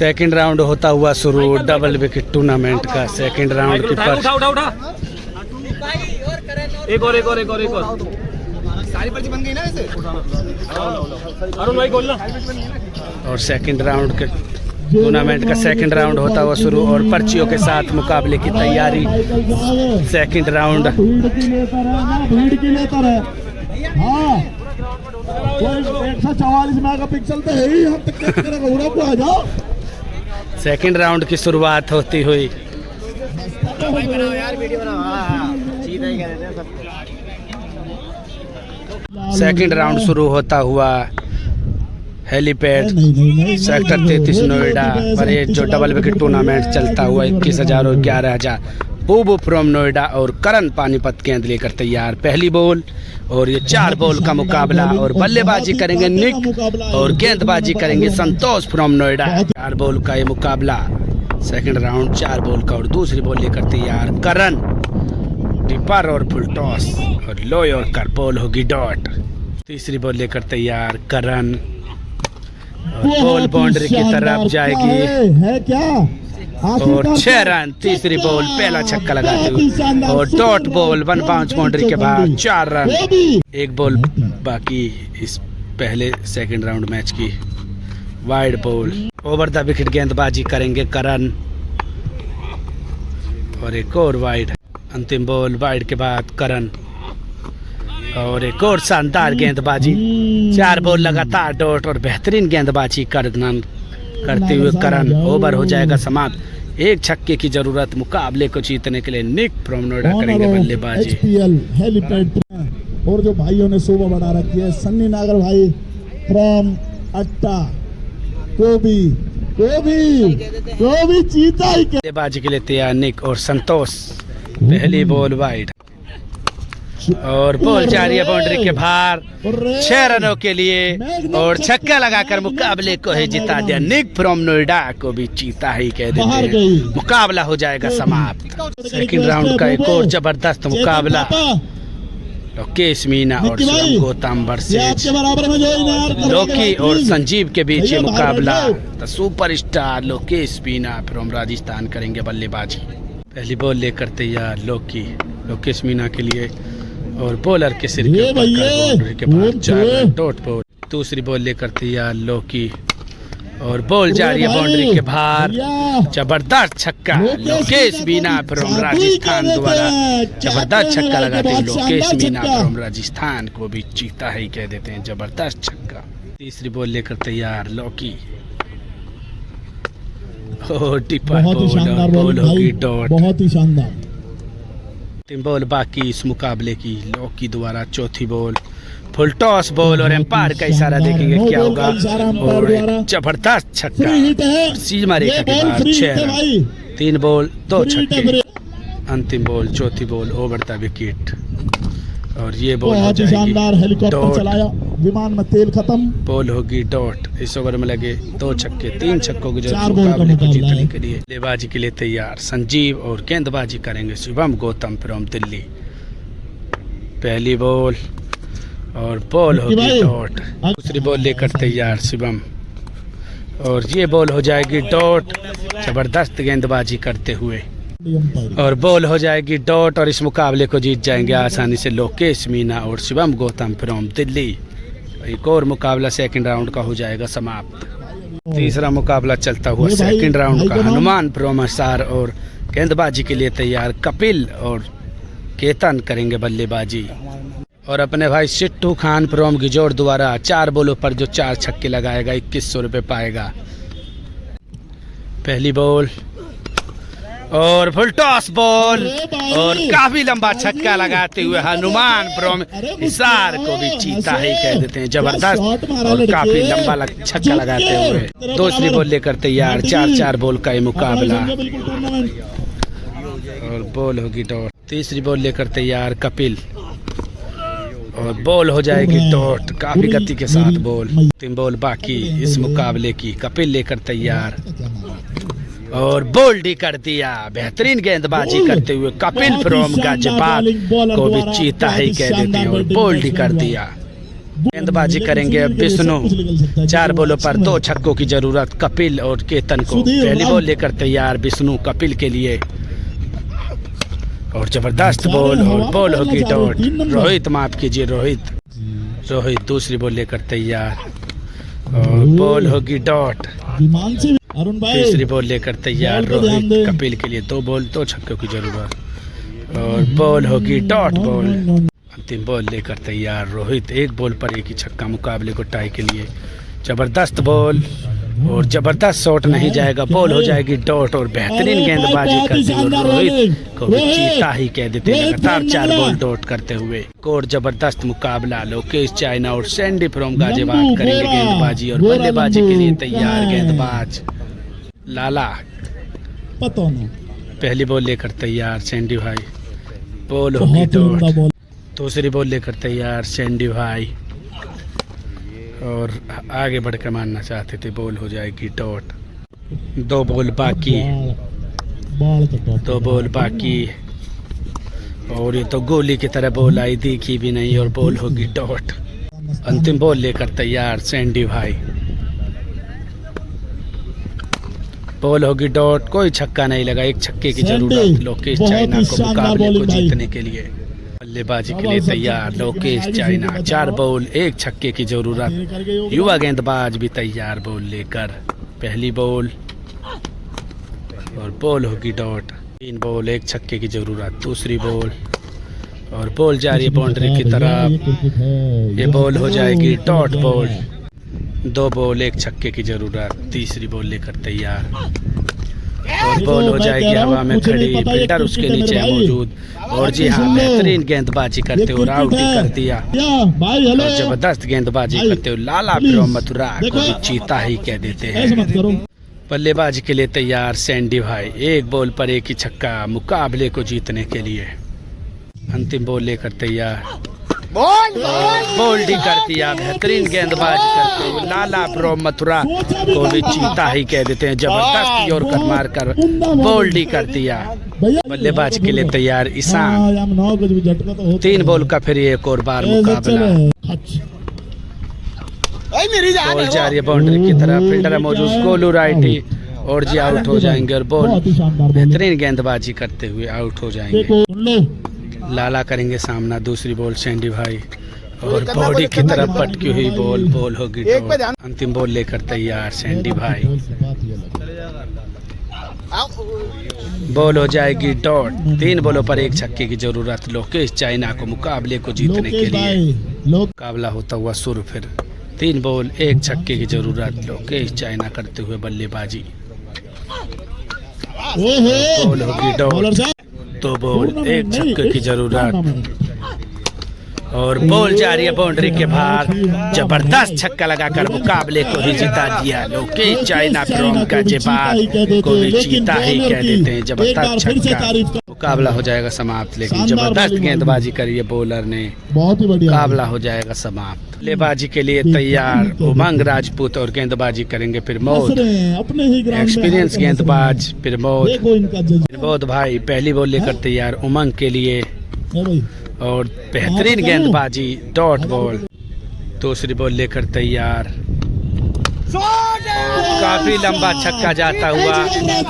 Second round होता हुआ शुरू डबल विकेट टूर्नामेंट का सेकंड राउंड की पर एक और सारी पर्ची बन गई ना ऐसे अरुण भाई बोल ना। और सेकंड राउंड के टूर्नामेंट का सेकंड राउंड होता हुआ शुरू और पर्चियों के साथ मुकाबले की तैयारी। सेकंड राउंड भीड़ की लेकर है। हाँ 144 मेगापिक्सल तो है ही, हम तक आ जाओ। सेकंड राउंड की शुरुआत होती हुई सेकंड राउंड शुरू होता हुआ हेलीपैड सेक्टर 33 नोएडा पर ये जो डबल विकेट टूर्नामेंट चलता हुआ 21,000 और 11,000। बूबू फ्रॉम नोएडा और करण पानीपत गेंद लेकर तैयार। पहली बॉल और ये 4 बॉल का मुकाबला और बल्लेबाजी करेंगे निक और गेंदबाजी करेंगे संतोष फ्रॉम नोएडा। 4 बॉल का ये मुकाबला सेकंड राउंड 4 बॉल का और दूसरी बॉल लेकर तैयार करण। टिपर और फुल टॉस और लो यॉर्कर बॉल होगी डॉट। तीसरी बॉल लेकर तैयार करण और बॉल बाउंड्री की तरफ जाएगी है क्या और 6 रन। तीसरी बॉल पहला छक्का लगाते हुए और डॉट बॉल 1 बाउंस बाउंड्री के बाद 4 रन। एक बॉल बाकी इस पहले सेकंड राउंड मैच की। Wide ball over the wicket गेंदबाजी करेंगे करण और एक और वाइड। अंतिम बॉल वाइड के बाद करण और एक और शानदार गेंदबाजी। 4 बॉल लगातार डॉट और बेहतरीन गेंदबाजी करते हुए करण। ओवर हो जाएगा समाप्त। एक छक्के की जरूरत मुकाबले को जीतने के लिए निक फ्रॉम नोएडा करेंगे बल्लेबाजी। HPL हेलीपैड और जो भाइयों ने शोभा बढ़ा रखी है सन्नी नागर भाई फ्रॉम अट्टा कोबी चीता ही बल्लेबाजी के लिए तैयार निक और संतोष। पहली बॉल वाइड और बॉल जारी है बाउंड्री के बाहर 6 रनों के लिए और छक्का लगाकर मुकाबले को ही जिता दिया। निक फ्रॉम नोएडा को भी चीता ही कह देते हैं। मुकाबला हो जाएगा समाप्त। सेकंड राउंड का एक और जबरदस्त मुकाबला लोकेश मीना और शिवम गौतम वर्सेस लोकी और संजीव के बीच ये मुकाबला। The superstar Lokesh Meena from Rajasthan करेंगे बल्लेबाजी। पहली बॉल लेकर तैयार लोकेश मीना के लिए और बॉलर के सिर के बाउंड्री के बाद 4 रन डॉट बॉल। दूसरी बॉल लेकर तैयार लोकी और बॉल जारी है बाउंड्री के बाहर। जबरदस्त छक्का लोकेश मीना फ्रॉम राजस्थान द्वारा। जबरदस्त छक्का लगाते हैं लोकेश मीना फ्रॉम राजस्थान को भी चीता ही कह देते हैं। जबरदस्त छक्का। तीसरी बॉल लेकर तैयार लोकी टिपर बॉल होगी डॉट। बहुत ही शानदार। 3 बॉल बाकी इस मुकाबले की। लॉकी द्वारा चौथी बॉल फुल टॉस बॉल और एम्पायर का इशारा देखेंगे क्या होगा और जबरदस्त छक्का सीमा रेखा के बाहर 6 रन। 3 बॉल 2 छक्के। अंतिम बॉल चौथी बॉल ओवर द विकेट और ये बॉल हो जाएगी हेलीकॉप्टर चलाया विमान में तेल खत्म। बॉल होगी डॉट। इस ओवर में लगे 2 छक्के 3 छक्कों की जरूरत मुकाबले को जीतने के लिए। बल्लेबाजी के लिए तैयार संजीव और गेंदबाजी करेंगे शिवम गौतम फ्रॉम दिल्ली। पहली बॉल और बॉल होगी डॉट। दूसरी बॉल लेकर तैयार शिवम और ये बॉल हो जाएगी डॉट। जबरदस्त गेंदबाजी करते हुए और बॉल हो जाएगी डॉट और इस मुकाबले को जीत जाएंगे आसानी से लोकेश मीना और शिवम गौतम फ्रॉम दिल्ली। एक और मुकाबला सेकंड राउंड का हो जाएगा समाप्त। तीसरा मुकाबला चलता हुआ सेकंड राउंड का हनुमान फ्रॉम हिसार और गेंदबाजी के लिए तैयार कपिल और केतन करेंगे बल्लेबाजी। और अपने भाई सिट्टू खान फ्रॉम गिजोड़ द्वारा 4 बॉलों पर जो 4 छक्के लगाएगा 2100 रुपये पाएगा। पहली बॉल और फुल टॉस बॉल और काफी लंबा छक्का लगाते हुए हनुमान फ्रॉम हिसार को भी चीता ही कह देते हैं। जबरदस्त और काफी लंबा छक्का लगाते हुए। दूसरी बॉल लेकर तैयार 4-4 बॉल का ये मुकाबला और बॉल होगी डॉट। तीसरी बॉल लेकर तैयार कपिल और बॉल हो जाएगी डॉट। काफी गति के साथ बॉल। 3 बॉल बाकी इस मुकाबले की। कपिल लेकर तैयार और बोल्ड कर दिया। बेहतरीन गेंदबाजी करते हुए कपिल फ्रॉम गाजियाबाद को भी चीता ही कह देते हैं और बोल्ड कर दिया। गेंदबाजी करेंगे अब विष्णु। 4 बॉलों पर 2 छक्कों की जरूरत कपिल और केतन को। पहली बॉल लेकर तैयार विष्णु कपिल के लिए और जबरदस्त बॉल और बॉल होगी डॉट। रोहित माफ कीजिए रोहित दूसरी बॉल लेकर तैयार और बॉल होगी डॉट। तीसरी बॉल लेकर तैयार रोहित कपिल के लिए 2 बॉल 2 छक्कों की जरूरत और बॉल होगी डॉट बॉल। अंतिम बॉल लेकर तैयार रोहित 1 बॉल पर 1 ही छक्का मुकाबले को टाई के लिए। जबरदस्त बॉल और जबरदस्त शॉट नहीं जाएगा, बॉल हो जाएगी डॉट और बेहतरीन गेंदबाजी करते हुए रोहित को भी चीता ही कह देते हैं। लगातार 4 बॉल डॉट करते हुए और जबरदस्त मुकाबला। लोकेश चाइना और सैंडी फ्रॉम गाजियाबाद करेंगे गेंदबाजी और बल्लेबाजी के लिए तैयार गेंदबाज लाला। पहली बॉल लेकर तैयार सैंडी भाई, बॉल होगी डॉट। दूसरी बॉल लेकर तैयार सैंडी भाई और आगे बढ़कर मारना चाहते थे, बॉल हो जाएगी डॉट। 2 बॉल बाकी और ये तो गोली की तरह बॉल आई, दिखी भी नहीं और बॉल होगी डॉट। अंतिम बॉल लेकर तैयार सैंडी भाई, बॉल होगी डॉट। कोई छक्का नहीं लगा, 1 छक्के की जरूरत लोकेश चाइना को मुकाबले को जीतने के लिए। बल्लेबाजी के लिए तैयार लोकेश चाइना। 4 बॉल 1 छक्के की जरूरत। युवा गेंदबाज भी तैयार बॉल लेकर। पहली बॉल और बॉल होगी डॉट। 3 बॉल 1 छक्के की जरूरत। दूसरी बॉल और बॉल जा रही है बाउंड्री की तरफ, ये बॉल हो जाएगी डॉट बॉल। 2 बॉल 1 छक्के की जरूरत। तीसरी बॉल लेकर तैयार और बॉल हो जाएगी हवा में खड़ी, फील्डर उसके नीचे है मौजूद और जी हाँ बेहतरीन गेंदबाजी करते हुए आउट ही कर दिया और जबरदस्त गेंदबाजी करते हुए लाला फ्रॉम मथुरा को भी चीता ही कह देते हैं। बल्लेबाजी के लिए तैयार सैंडी भाई, 1 बॉल पर 1 ही छक्का मुकाबले को जीतने के लिए। अंतिम बॉल लेकर तैयार, बोल्ड ही कर दिया, बेहतरीन गेंदबाजी करते हुए लाला फ्रॉम मथुरा को भी चीता ही कह देते हैं। जबरदस्त यॉर्कर मारकर बोल्ड ही कर दिया। बल्लेबाजी के लिए तैयार ईशान। 3 बॉल का फिर एक और बार मुकाबला। बॉल जा रही है बाउंड्री की तरफ, फील्डर मौजूद गोलू राइटी और जी आउट हो जाएंगे और बॉल बेहतरीन गेंदबाजी करते हुए आउट हो जाएंगे। लाला करेंगे सामना। दूसरी बॉल सैंडी भाई और बॉडी की तरफ पटकी हुई बॉल होगी डॉट। अंतिम बॉल लेकर तैयार सैंडी भाई, बॉल हो जाएगी डॉट। 3 बॉलों पर 1 छक्के की जरूरत लोकेश चाइना को मुकाबले को जीतने के लिए। मुकाबला होता हुआ शुरू फिर। 3 बॉल 1 छक्के की जरूरत लोकेश चाइना करते हुए बल्लेबाजी। बॉल होगी डॉट। 2 बॉल 1 छक्के की जरूरत और बॉल जा रही है बाउंड्री के बाहर। जबरदस्त छक्का लगाकर मुकाबले को ही जिता दिया लोकेश चाइना फ्रॉम गाजियाबाद को भी जीता ही कह देते हैं। जबरदस्त छक्का, मुकाबला हो जाएगा समाप्त। लेकिन जबरदस्त गेंदबाजी करी है बॉलर ने, मुकाबला हो जाएगा समाप्त। बल्लेबाजी के लिए तैयार उमंग राजपूत और गेंदबाजी करेंगे प्रमोद, एक्सपीरियंस गेंदबाज प्रमोद भाई। पहली बॉल लेकर तैयार उमंग के लिए और बेहतरीन गेंदबाजी डॉट बॉल। दूसरी बॉल लेकर तैयार काफी लंबा छक्का जाता हुआ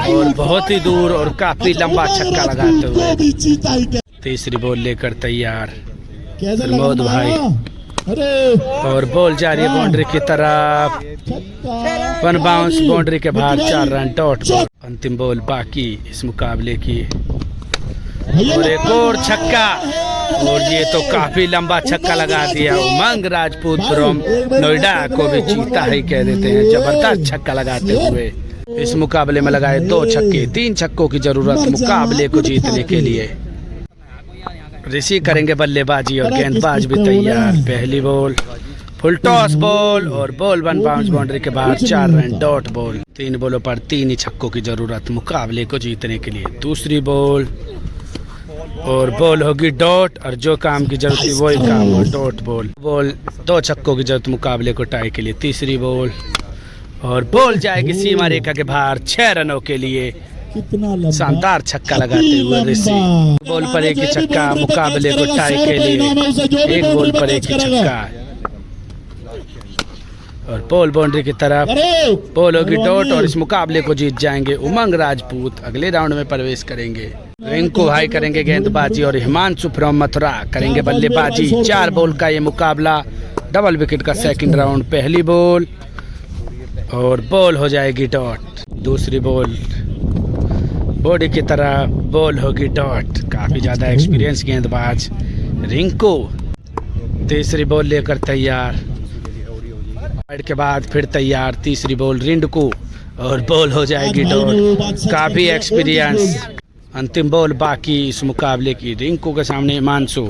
और बहुत ही दूर और काफी लंबा छक्का लगाते हुए। तीसरी बॉल लेकर तैयार प्रमोद भाई और बॉल जा रही है बाउंड्री की तरफ। 1 बाउंस बाउंड्री के बाहर, 4 रन डॉट बॉल। अंतिम बॉल बाकी इस मुकाबले की और एक और छक्का और ये तो काफी लंबा छक्का लगा दिया। उमंग राजपूत फ्रॉम नोएडा को भी जीता ही कह देते हैं। जबरदस्त छक्का लगाते हुए इस मुकाबले में लगाए 2 छक्के। 3 छक्कों की जरूरत मुकाबले को जीतने के लिए। ऋषि करेंगे बल्लेबाजी और गेंदबाज भी तैयार। पहली बॉल फुल टॉस बॉल और बॉल 1 बाउंस बाउंड्री के बाहर, 4 रन डॉट बॉल। 3 बॉलों पर 3 ही छक्कों की जरूरत मुकाबले को जीतने के लिए। दूसरी बॉल और बॉल होगी डॉट और जो काम की जरूरत थी वही काम हो डॉट बॉल। 2 छक्कों की जरूरत मुकाबले को टाई के लिए। तीसरी बॉल और बॉल जाएगी सीमा रेखा के बाहर 6 रनों के लिए। शानदार छक्का लगाते हुए ऋषि। बॉल पर 1 ही छक्का मुकाबले को टाई के लिए। 1 बॉल पर 1 ही छक्का। और बॉल बाउंड्री की तरफ, बॉल होगी डॉट और इस मुकाबले को जीत जाएंगे उमंग राजपूत। अगले राउंड में प्रवेश करेंगे। रिंकू भाई करेंगे गेंदबाजी और हिमांशु फ्रॉम मथुरा करेंगे बल्लेबाजी। 4 बॉल का ये मुकाबला, डबल विकेट का सेकंड राउंड। पहली बॉल और बॉल हो जाएगी डॉट। दूसरी बॉल बॉडी की तरह, बॉल होगी डॉट। काफी ज्यादा एक्सपीरियंस गेंदबाज रिंकू। तीसरी बॉल लेकर तैयार, साइड के बाद फिर तैयार। तीसरी बॉल रिंकू और बॉल हो जाएगी डॉट। काफी एक्सपीरियंस। अंतिम बॉल बाकी इस मुकाबले की, रिंकू के सामने हिमांशु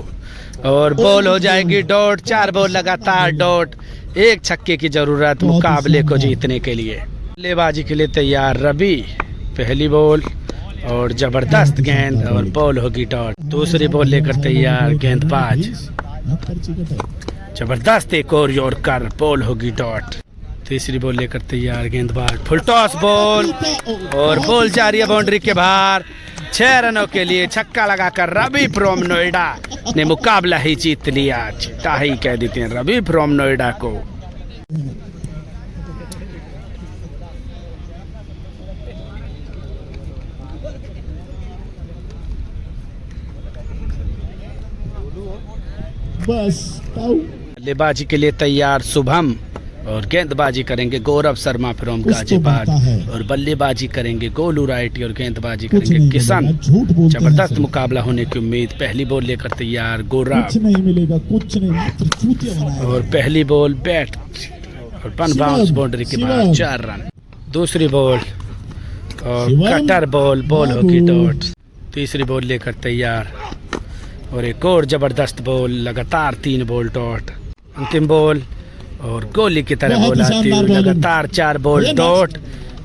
और बॉल हो जाएगी डॉट। 4 बॉल लगातार डॉट, 1 छक्के की जरूरत मुकाबले को जीतने के लिए। बल्लेबाजी के लिए तैयार रवि। पहली बॉल और जबरदस्त गेंद और बॉल होगी डॉट। दूसरी बॉल लेकर तैयार गेंदबाज, जबरदस्त एक और यॉर्कर, बॉल होगी डॉट। तीसरी बॉल लेकर तैयार गेंदबाज, फुल टॉस बॉल और बॉल जा रही है बाउंड्री के बाहर। 6 रनों के लिए छक्का लगाकर रवि फ्रॉम नोएडा ने मुकाबला ही जीत लिया। चिट्टा ही कह देते हैं रवि फ्रॉम नोएडा को। बल्लेबाजी के लिए तैयार शुभम और गेंदबाजी करेंगे गौरव शर्मा फ्रॉम गाजियाबाद और बल्लेबाजी करेंगे गोलू राइटी और गेंदबाजी करेंगे किशन। जबरदस्त मुकाबला होने की उम्मीद। पहली बॉल लेकर तैयार गौरव और पहली बॉल बैट और पन बाउंस बाउंड्री के बाद 4 रन। दूसरी बॉल और कटर बॉल, बॉल होगी डॉट। तीसरी बॉल लेकर तैयार और एक और जबरदस्त बॉल, लगातार 3 बॉल डॉट। अंतिम बॉल और गोली की तरह बॉल आती हुई लगातार 4 बॉल डॉट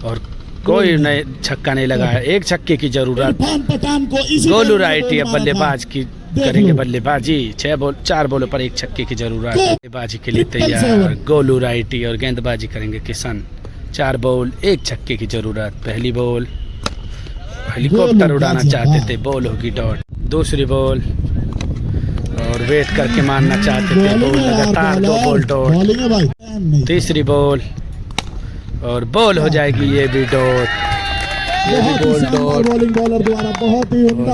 और कोई नए छक्का नहीं लगा है। 1 छक्के की जरूरत। गोलू राइटी अब बल्लेबाज की करेंगे बल्लेबाजी। 4 बॉलों पर 1 छक्के की जरूरत। बल्लेबाजी के लिए तैयार गोलू राइटी और गेंदबाजी करेंगे किशन। 4 बॉल 1 छक्के की जरूरत। पहली बॉल हेलीकॉप्टर उड़ाना चाहते थे, बॉल होगी डॉट। दूसरी बॉल और वेट करके मारना चाहते थे, बॉल लगातार 2 बॉल डॉट। तीसरी बॉल और बॉल हो जाएगी ये भी डॉट, ये भी बॉल डॉट।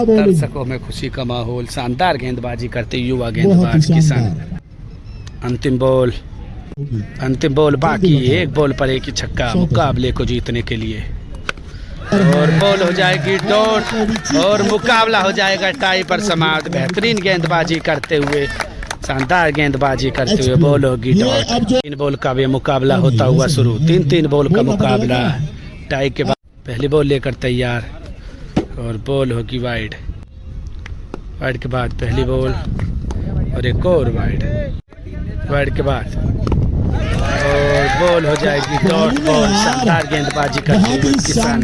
दर्शकों में खुशी का माहौल। शानदार गेंदबाजी करते युवा गेंदबाज किशन। अंतिम बॉल बाकी, 1 बॉल पर 1 ही छक्का मुकाबले को जीतने के लिए। और बॉल हो जाएगी डॉट और मुकाबला हो जाएगा टाई पर समाप्त। बेहतरीन गेंदबाजी करते हुए, शानदार गेंदबाजी करते हुए बॉल होगी डॉट। 3 बॉल का भी मुकाबला होता हुआ शुरू। 3-3 बॉल का मुकाबला टाई के बाद। पहली बॉल लेकर तैयार और बॉल होगी वाइड। वाइड के बाद पहली बॉल और एक और वाइड के बाद और बॉल हो जाएगी डॉट बॉल। शानदार गेंदबाजी करते हुए किसान।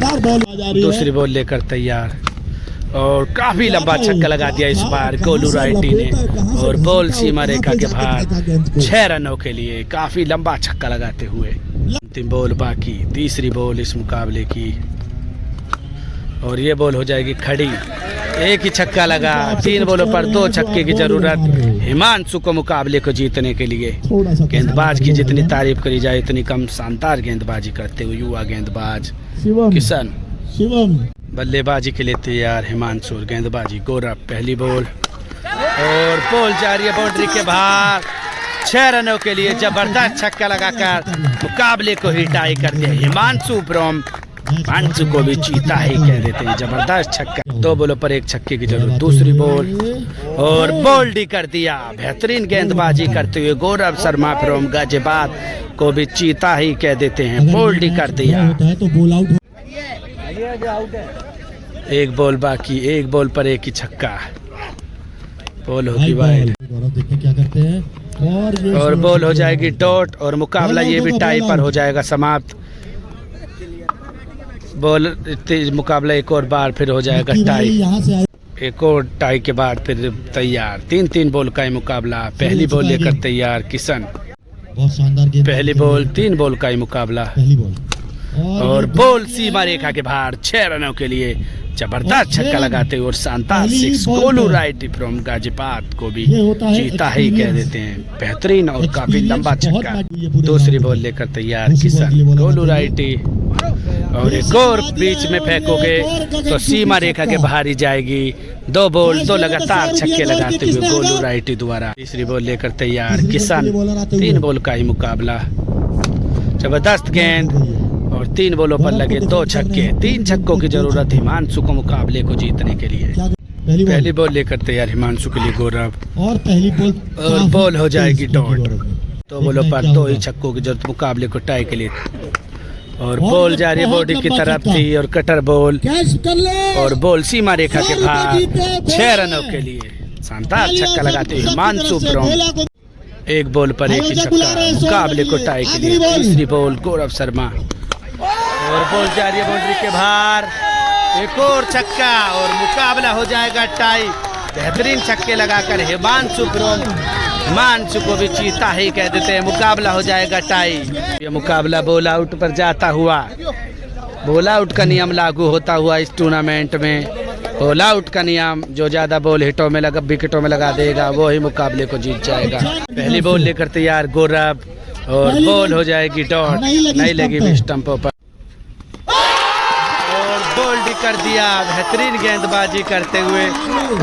दूसरी बॉल लेकर तैयार और काफी लंबा छक्का लगा दिया इस बार गोलू राइटी ने और बॉल सीमा रेखा के बाहर 6 रनों के लिए काफी लंबा छक्का लगाते हुए। अंतिम बॉल बाकी, तीसरी बॉल इस मुकाबले की और ये बॉल हो जाएगी खड़ी। 1 ही छक्का लगा। 3 बॉलों पर 2 छक्के की जरूरत हिमांशु को मुकाबले को जीतने के लिए। गेंदबाज की जितनी तारीफ करी जाए इतनी कम। शानदार गेंदबाजी करते हुए युवा गेंदबाज किशन। बल्लेबाजी के लिए तैयार हिमांशु और गेंदबाजी गौरव। पहली बॉल और बॉल जा रही है बाउंड्री के बाहर। 6 रनों के लिए जबरदस्त छक्का लगाकर मुकाबले को ही टाई कर दिया हिमांशु फ्रॉम। हिमांशु को भी चीता ही कह देते हैं। जबरदस्त छक्का। 2 बॉलों पर 1 छक्के की जरूरत। दूसरी बॉल और बोल्ड ही कर दिया। बेहतरीन गेंदबाजी करते हुए गौरव शर्मा फ्रॉम गाजियाबाद को भी चीता ही कह देते हैं। बोल्ड ही कर दिया। 1 बॉल बाकी, 1 बॉल पर 1 ही छक्का। बॉल होगी वाइड और बॉल हो जाएगी डॉट और मुकाबला ये भी टाई पर हो जाएगा समाप्त। बॉल मुकाबला एक और बार फिर हो जाएगा टाई। एक और टाई के बाद फिर तैयार। 3-3 बॉल का ही मुकाबला। पहली बॉल लेकर तैयार किशन। बहुत शानदार गेंद। पहली बॉल 3 बॉल का ही मुकाबला। पहली बॉल और बॉल सीमा रेखा के बाहर 6 रनों के लिए जबरदस्त छक्का लगाते हुए और शानदार 6 गोलू राइट फ्रॉम गाजीपात को भी जीता ही कह देते हैं। बेहतरीन और काफी लंबा छक्का। दूसरी बॉल लेकर तैयार किशन, गोलू राइटी और एक और बीच में फेंकोगे तो सीमा रेखा के बाहर ही जाएगी। 2 बॉल 2 लगातार छक्के लगाते हुए गोलू राइटी द्वारा। तीसरी बॉल लेकर तैयार किशन, 3 बॉल का ही मुकाबला। जबरदस्त गेंद और 3 बॉलों पर लगे 2 छक्के। 3 छक्कों की जरूरत हिमांशु को मुकाबले को जीतने के लिए। पहली बॉल लेकर तैयार हिमांशु के लिए गौरव और पहली बॉल और बॉल हो जाएगी डॉट। 2 बॉलों पर 2 ही छक्कों की जरूरत मुकाबले को टाई के लिए। और बॉल जा रही बॉडी की तरफ थी और कटर बॉल और बॉल सीमा रेखा के बाहर 6 रनों के लिए शानदार छक्का लगाते हुए हिमांशु फ्रॉम 1 बॉल पर 1 ही छक्का मुकाबले को टाई के लिए। तीसरी बॉल गौरव शर्मा और बॉल जा रही है बाउंड्री के बाहर, एक और छक्का और मुकाबला हो जाएगा टाई। बेहतरीन छक्के लगाकर हिमांशु को भी चीता ही कह देते हैं। मुकाबला हो जाएगा टाई। ये मुकाबला बॉल आउट पर जाता हुआ, बॉल आउट का नियम लागू होता हुआ इस टूर्नामेंट में। बॉल आउट का नियम, जो ज्यादा बॉल हिटों में लगा विकेटों में लगा देगा वो ही मुकाबले को जीत जाएगा। पहली बॉल लेकर तैयार गौरव और बॉल हो जाएगी डॉट, नहीं लगी स्टंपों पर और बोल्ड कर दिया। बेहतरीन गेंदबाजी करते हुए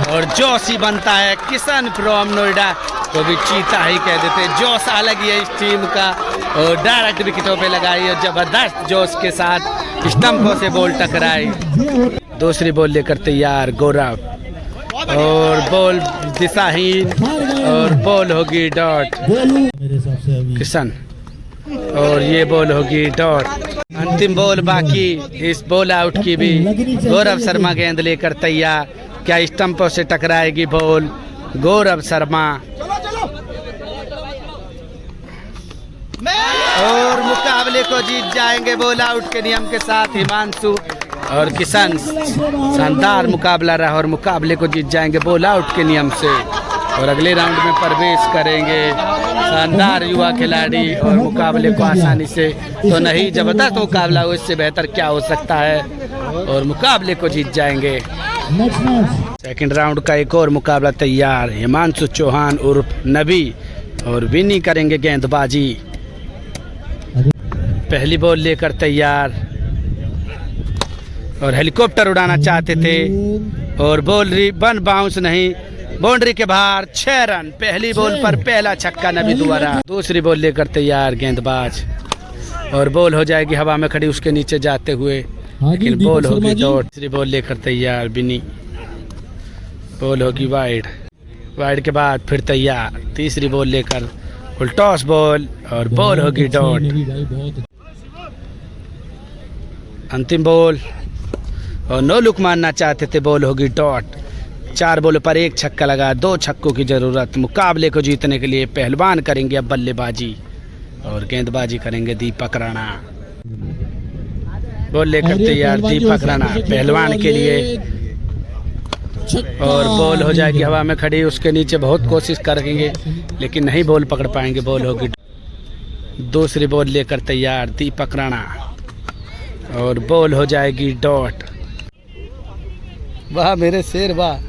और जोश ही बनता है। किशन फ्रॉम नोएडा को भी चीता ही कह देते हैं। जोश अलग ही है इस टीम का और डायरेक्ट विकेटों पे लगाई और जबरदस्त जोश के साथ स्टंपों से बॉल टकराई। दूसरी बॉल लेकर तैयार गौरव और बॉल दिशाहीन और बॉल होगी डॉट किशन और ये बॉल होगी डॉट। अंतिम बॉल बाकी इस बॉल आउट की भी। गौरव शर्मा गेंद लेकर तैयार, क्या स्टंपों से टकराएगी बॉल। गौरव शर्मा और मुकाबले को जीत जाएंगे बॉल आउट के नियम के साथ हिमांशु और किशन। शानदार मुकाबला रहा और मुकाबले को जीत जाएंगे बॉल आउट के नियम से और अगले राउंड में प्रवेश करेंगे शानदार युवा खिलाड़ी और मुकाबले को आसानी से तो नहीं, जबरदस्त मुकाबला हो, इससे बेहतर क्या हो सकता है और मुकाबले को जीत जाएंगे। सेकंड राउंड का एक और मुकाबला तैयार। हिमांशु चौहान उर्फ नबी और विनी करेंगे गेंदबाजी। पहली बॉल लेकर तैयार और हेलीकॉप्टर उड़ाना चाहते थे और बॉल वन बाउंस नहीं, बाउंड्री के बाहर 6 रन। पहली बॉल पर पहला छक्का नबी द्वारा। दूसरी बॉल लेकर तैयार गेंदबाज और बॉल हो जाएगी हवा में खड़ी उसके नीचे जाते हुए, लेकिन बॉल होगी डॉट। तीसरी बॉल लेकर तैयार बिनी, बॉल होगी वाइड। वाइड के बाद फिर तैयार तीसरी बॉल लेकर फुल टॉस बॉल और बॉल होगी डॉट। अंतिम बॉल और नो लुक मारना चाहते थे, बॉल होगी डॉट। 4 बॉल पर 1 छक्का लगा, 2 छक्कों की जरूरत। मुकाबले को जीतने के लिए पहलवान करेंगे अब बल्लेबाजी और गेंदबाजी करेंगे दीपक राणा। बॉल लेकर तैयार दीपक राणा पहलवान के लिए और बॉल हो जाएगी हवा में खड़ी उसके नीचे। बहुत कोशिश करेंगे लेकिन नहीं बॉल पकड़ पाएंगे, बॉल होगी। दूसरी बॉल लेकर तैयार दीपक राणा और बॉल हो जाएगी डॉट। वाह मेरे शेर वाह।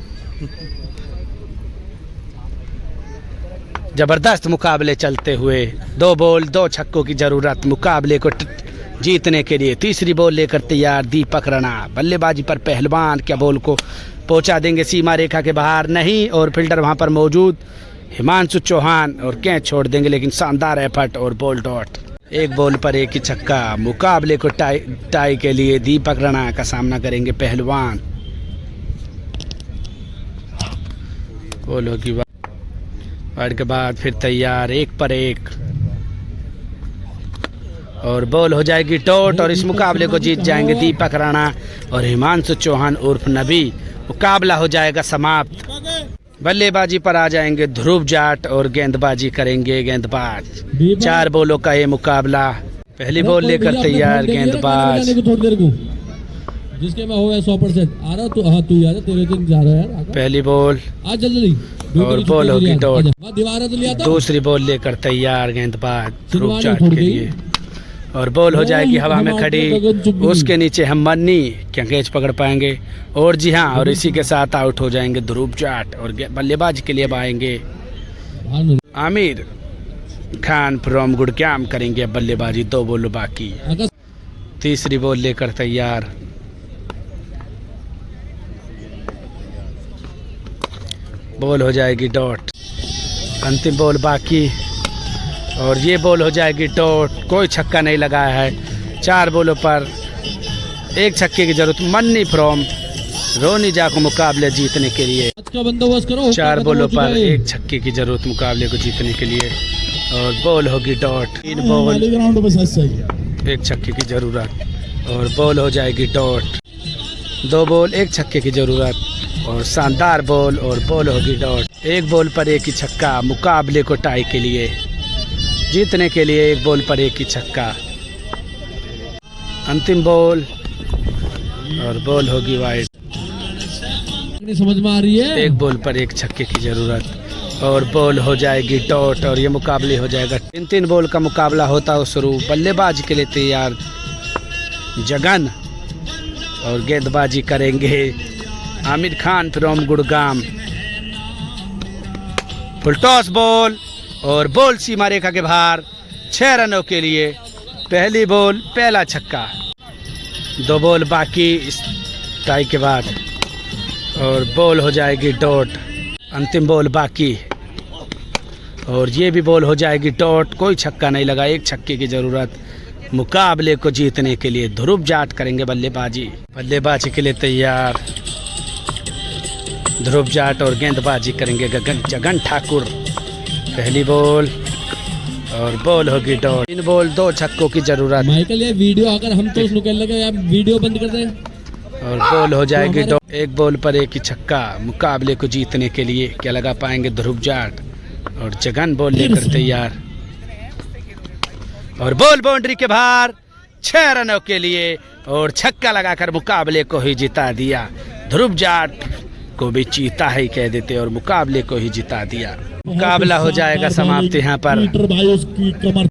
जबरदस्त मुकाबले चलते हुए 2 बॉल 2 छक्कों की जरूरत मुकाबले को जीतने के लिए। तीसरी बॉल लेकर तैयार दीपक राणा बल्लेबाजी पर पहलवान, क्या बॉल को पहुंचा देंगे सीमा रेखा के बाहर, नहीं, और फील्डर वहां पर मौजूद हिमांशु चौहान और कैच छोड़ देंगे, लेकिन शानदार एफर्ट और बॉल डॉट। 1 बॉल पर 1 ही छक्का। मुकाबले को टाई के लिए दीपक राणा का सामना करेंगे पहलवान। बॉल होगी वाइड के बाद फिर तैयार 1 पर 1 और बॉल हो जाएगी डॉट और इस मुकाबले को जीत जाएंगे दीपक राणा और हिमांशु चौहान उर्फ नबी। मुकाबला हो जाएगा समाप्त। बल्लेबाजी पर आ जाएंगे ध्रुव जाट और गेंदबाजी करेंगे गेंदबाज। 4 बॉलों का ये मुकाबला। पहली बॉल लेकर तैयार गेंदबाज जिसके में हो गया 100% आ रहा तू। हाँ तू यार तेरे दिन जा रहा है यार। पहली बॉल आज जल्दी और बॉल होगी डॉट। दीवार तो लिया था। दूसरी बॉल लेकर तैयार गेंदबाज ध्रुव जाट के लिए और बॉल हो जाएगी हवा में खड़ी, उसके नीचे हम मन्नी क्या कैच पकड़ पाएंगे। और जी हाँ, और इसी के साथ आउट हो जाएंगे ध्रुव जाट और बल्लेबाजी के लिए अब आएंगे आमिर खान फ्रॉम गुड़गाम करेंगे बल्लेबाजी। 2 बॉल बाकी, तीसरी बॉल लेकर तैयार। बॉल हो जाएगी डॉट, अंतिम बॉल बाकी और ये बॉल हो जाएगी डॉट। कोई छक्का नहीं लगाया है। 4 बॉलों पर 1 छक्के की जरूरत मन्नी फ्रॉम रोनिजा को मुकाबले जीतने के लिए। का बंदोबस्त करो। 4 बॉलों पर 1 छक्के की जरूरत मुकाबले को जीतने के लिए और बॉल होगी डॉट। 3 बॉल ग्राउंड बस ऐसा ही 1 छक्के की जरूरत और बॉल हो जाएगी डॉट। 2 बॉल 1 छक्के की जरूरत और शानदार बॉल और बॉल होगी डॉट। 1 बॉल पर 1 ही छक्का मुकाबले को टाई के लिए जीतने के लिए। 1 बॉल पर 1 ही छक्का। अंतिम बॉल और बॉल होगी वाइड। समझ में आ रही है। 1 बॉल पर 1 छक्के की जरूरत और बॉल हो जाएगी डॉट और ये मुकाबले हो जाएगा। 3 बॉल का मुकाबला होता है शुरू। बल्लेबाजी के लिए तैयार जगन और गेंदबाजी करेंगे Aamir Khan from Gurgaon. Full toss ball और बॉल सीमा रेखा के बाहर। 6 रनों के लिए पहली बॉल पहला छक्का। 2 बॉल बाकी इस टाई के बाद और बॉल हो जाएगी डॉट। अंतिम बॉल बाकी और ये भी बॉल हो जाएगी डॉट। कोई छक्का नहीं लगा, 1 छक्के की जरूरत मुकाबले को जीतने के लिए। ध्रुव जाट करेंगे बल्लेबाजी। बल्लेबाजी के लिए तैयार ध्रुव जाट और गेंदबाजी करेंगे जगन ठाकुर। पहली बॉल और बॉल होगी डॉट। 3 बॉल 2 छक्कों की जरूरत माइकल ये वीडियो अगर हम तो उसको कहने लगे यार वीडियो बंद कर दें और बॉल हो जाएगी डॉट। 1 बॉल पर 1 ही छक्का मुकाबले को जीतने के लिए। क्या लगा पाएंगे ध्रुव जाट और जगन बॉल लेकर तैयार और बॉल बाउंड्री के बाहर। 6 रनों के लिए और छक्का लगाकर मुकाबले को ही जिता दिया। ध्रुव जाट को भी चीता ही कह देते और मुकाबले को ही जिता दिया। मुकाबला हो जाएगा समाप्त यहाँ पर। भाई उसकी कमर